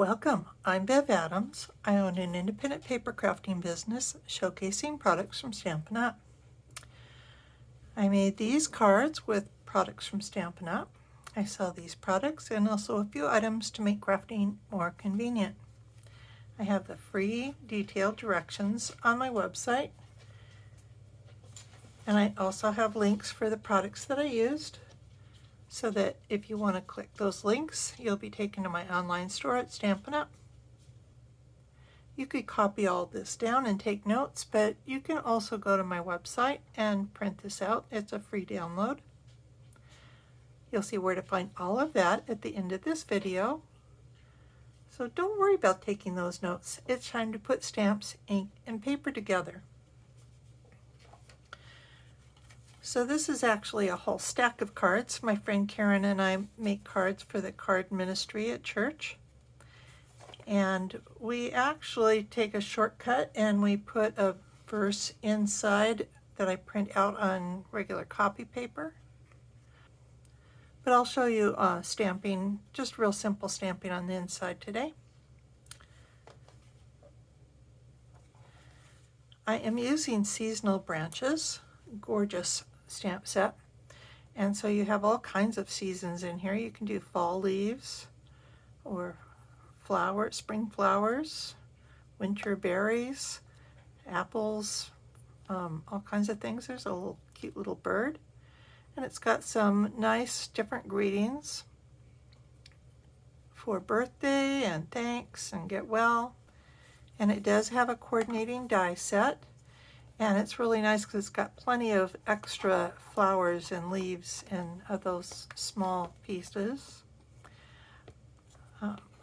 Welcome, I'm Bev Adams. I own an independent paper crafting business showcasing products from Stampin' Up! I made these cards with products from Stampin' Up! I sell these products and also a few items to make crafting more convenient. I have the free detailed directions on my website, and I also have links for the products that I used, so that if you want to click those links, you'll be taken to my online store at Stampin' Up! You could copy all this down and take notes, but you can also go to my website and print this out. It's a free download. You'll see where to find all of that at the end of this video. So don't worry about taking those notes. It's time to put stamps, ink, and paper together. So this is actually a whole stack of cards. My friend Karen and I make cards for the card ministry at church. And we actually take a shortcut and we put a verse inside that I print out on regular copy paper. But I'll show you stamping, just real simple stamping on the inside today. I am using Seasonal Branches, gorgeous stamp set. And so you have all kinds of seasons in here. You can do fall leaves or spring flowers, winter berries, apples, all kinds of things. There's a little cute little bird, and it's got some nice different greetings for birthday and thanks and get well. And it does have a coordinating die set, and it's really nice because it's got plenty of extra flowers and leaves in those small pieces.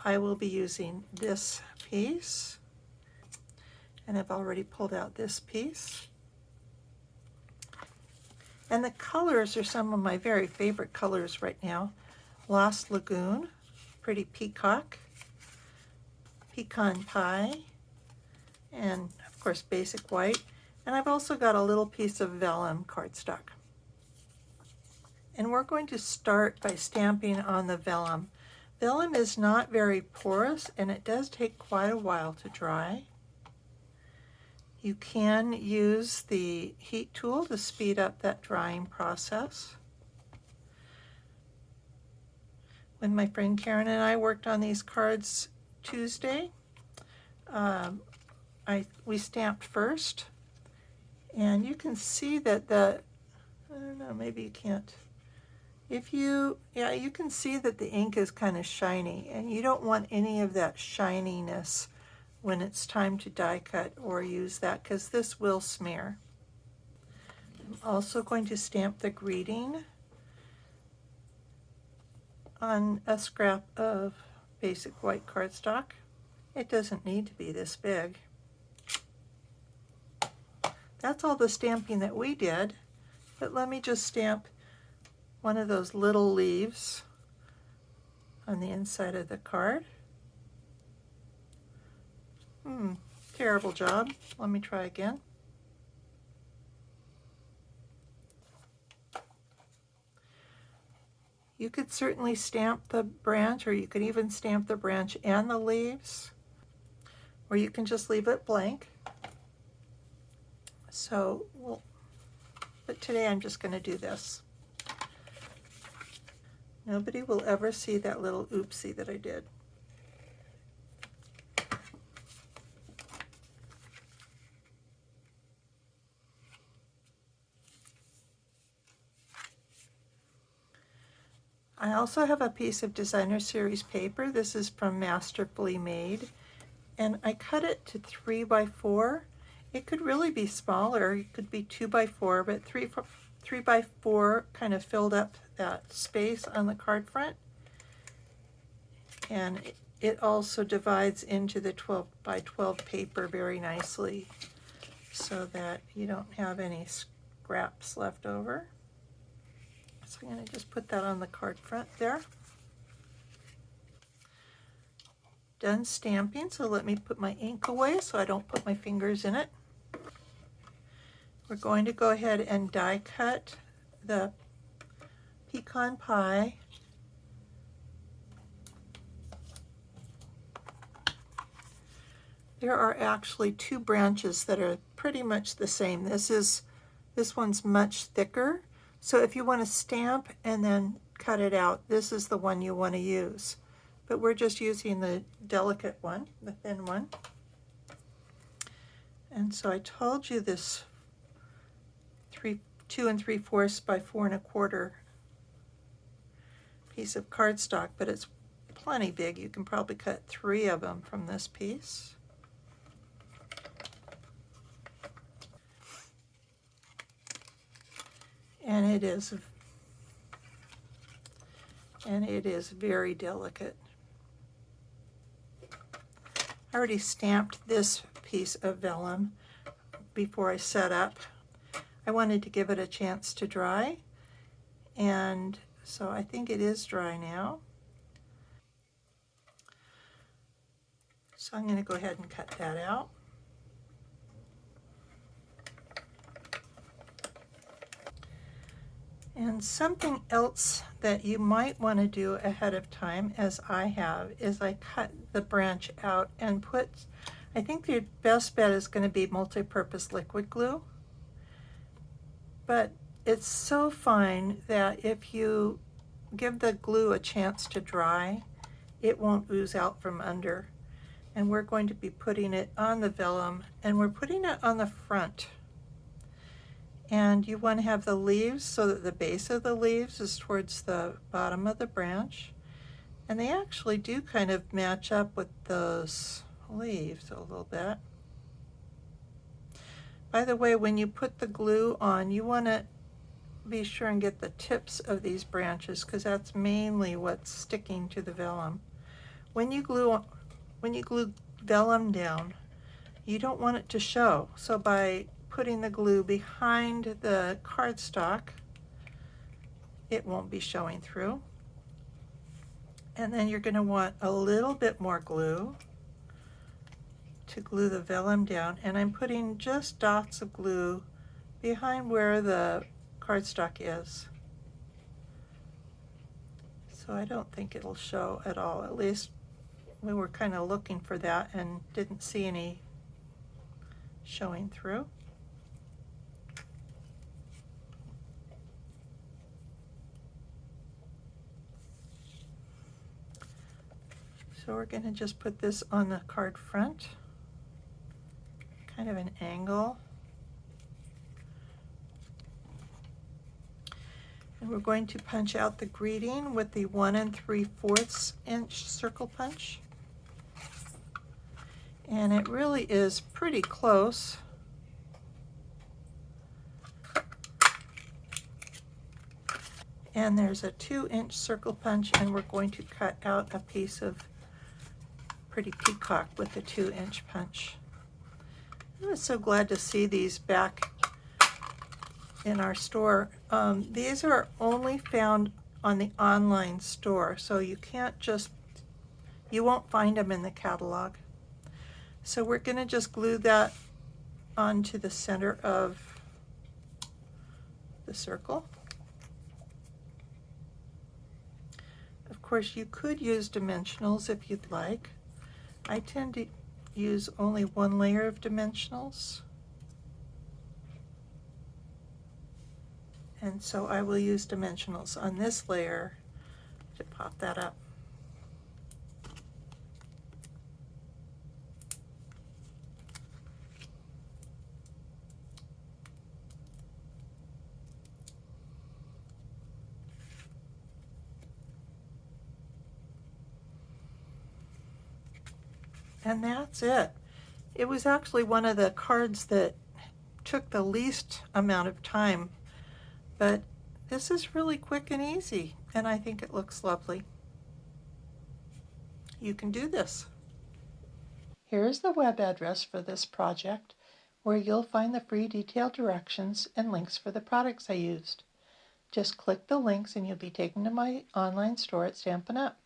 I will be using this piece, and I've already pulled out this piece. And the colors are some of my very favorite colors right now. Lost Lagoon, Pretty Peacock, Pecan Pie, and of course Basic White. And I've also got a little piece of vellum cardstock. And we're going to start by stamping on the vellum. Vellum is not very porous, and it does take quite a while to dry. You can use the heat tool to speed up that drying process. When my friend Karen and I worked on these cards Tuesday, we stamped first, and you can see that I don't know, maybe you can't. You can see that the ink is kind of shiny, and you don't want any of that shininess when it's time to die cut or use that, because this will smear. I'm also going to stamp the greeting on a scrap of basic white cardstock. It doesn't need to be this big. That's all the stamping that we did, but let me just stamp one of those little leaves on the inside of the card. Terrible job. Let me try again. You could certainly stamp the branch, or you could even stamp the branch and the leaves, or you can just leave it blank. But today I'm just going to do this. Nobody will ever see that little oopsie that I did. I also have a piece of Designer Series paper. This is from Masterfully Made, and I cut it to 3 by 4. It could really be smaller. It could be 2 by 4, but 3 by 4 kind of filled up that space on the card front, and it also divides into the 12 by 12 paper very nicely, so that you don't have any scraps left over. So I'm going to just put that on the card front there. Done stamping, so let me put my ink away so I don't put my fingers in it. We're going to go ahead and die cut the pecan pie There are actually two branches that are pretty much the same. This one's much thicker, so if you want to stamp and then cut it out, this is the one you want to use. But we're just using the delicate one, the thin one. And so I told you this 2 3/4 by 4 1/4 piece of cardstock, but it's plenty big. You can probably cut 3 of them from this piece. And it is very delicate. I already stamped this piece of vellum before I set up. I wanted to give it a chance to dry, and so I think it is dry now. So I'm going to go ahead and cut that out. And something else that you might want to do ahead of time, as I have, is I cut the branch out and I think the best bet is going to be multi-purpose liquid glue. But it's so fine that if you give the glue a chance to dry, it won't ooze out from under. And we're going to be putting it on the vellum, and we're putting it on the front. And you want to have the leaves so that the base of the leaves is towards the bottom of the branch. And they actually do kind of match up with those leaves a little bit. By the way, when you put the glue on, you want to be sure and get the tips of these branches, because that's mainly what's sticking to the vellum. When you glue vellum down, you don't want it to show. So by putting the glue behind the cardstock, it won't be showing through. And then you're going to want a little bit more glue to glue the vellum down, and I'm putting just dots of glue behind where the cardstock is. So I don't think it'll show at all. At least we were kind of looking for that and didn't see any showing through. So we're going to just put this on the card front, kind of an angle. And we're going to punch out the greeting with the 1 3/4 inch circle punch. And it really is pretty close. And there's a 2-inch circle punch, and we're going to cut out a piece of Pretty Peacock with the 2-inch punch. I was so glad to see these back in our store. These are only found on the online store, so you won't find them in the catalog. So we're going to just glue that onto the center of the circle. Of course, you could use dimensionals if you'd like. I tend to use only 1 layer of dimensionals. And so I will use dimensionals on this layer to pop that up. And that's it. It was actually one of the cards that took the least amount of time, but this is really quick and easy, and I think it looks lovely. You can do this. Here's the web address for this project, where you'll find the free detailed directions and links for the products I used. Just click the links and you'll be taken to my online store at Stampin' Up!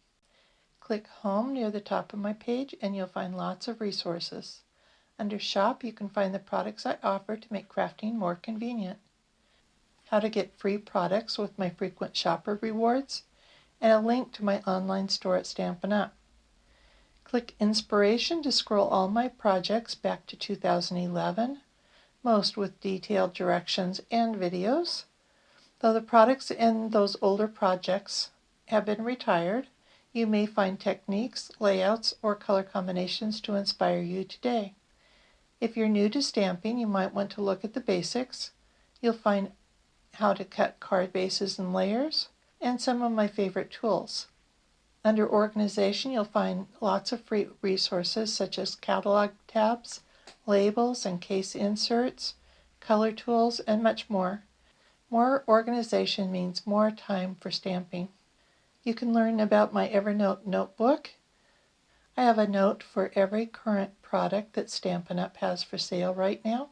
Click Home near the top of my page and you'll find lots of resources. Under Shop, you can find the products I offer to make crafting more convenient, how to get free products with my frequent shopper rewards, and a link to my online store at Stampin' Up! Click Inspiration to scroll all my projects back to 2011, most with detailed directions and videos. Though the products in those older projects have been retired, you may find techniques, layouts, or color combinations to inspire you today. If you're new to stamping, you might want to look at the basics. You'll find how to cut card bases and layers, and some of my favorite tools. Under Organization, you'll find lots of free resources such as catalog tabs, labels and case inserts, color tools, and much more. More organization means more time for stamping. You can learn about my Evernote notebook. I have a note for every current product that Stampin' Up! Has for sale right now.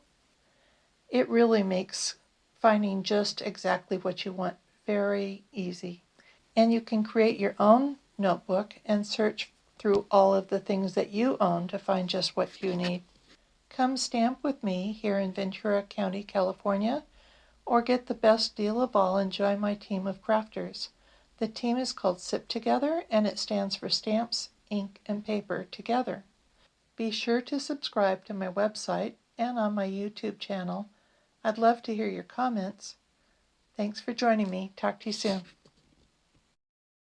It really makes finding just exactly what you want very easy. And you can create your own notebook and search through all of the things that you own to find just what you need. Come stamp with me here in Ventura County, California, or get the best deal of all and join my team of crafters. The team is called SIP Together, and it stands for Stamps, Ink, and Paper Together. Be sure to subscribe to my website and on my YouTube channel. I'd love to hear your comments. Thanks for joining me. Talk to you soon.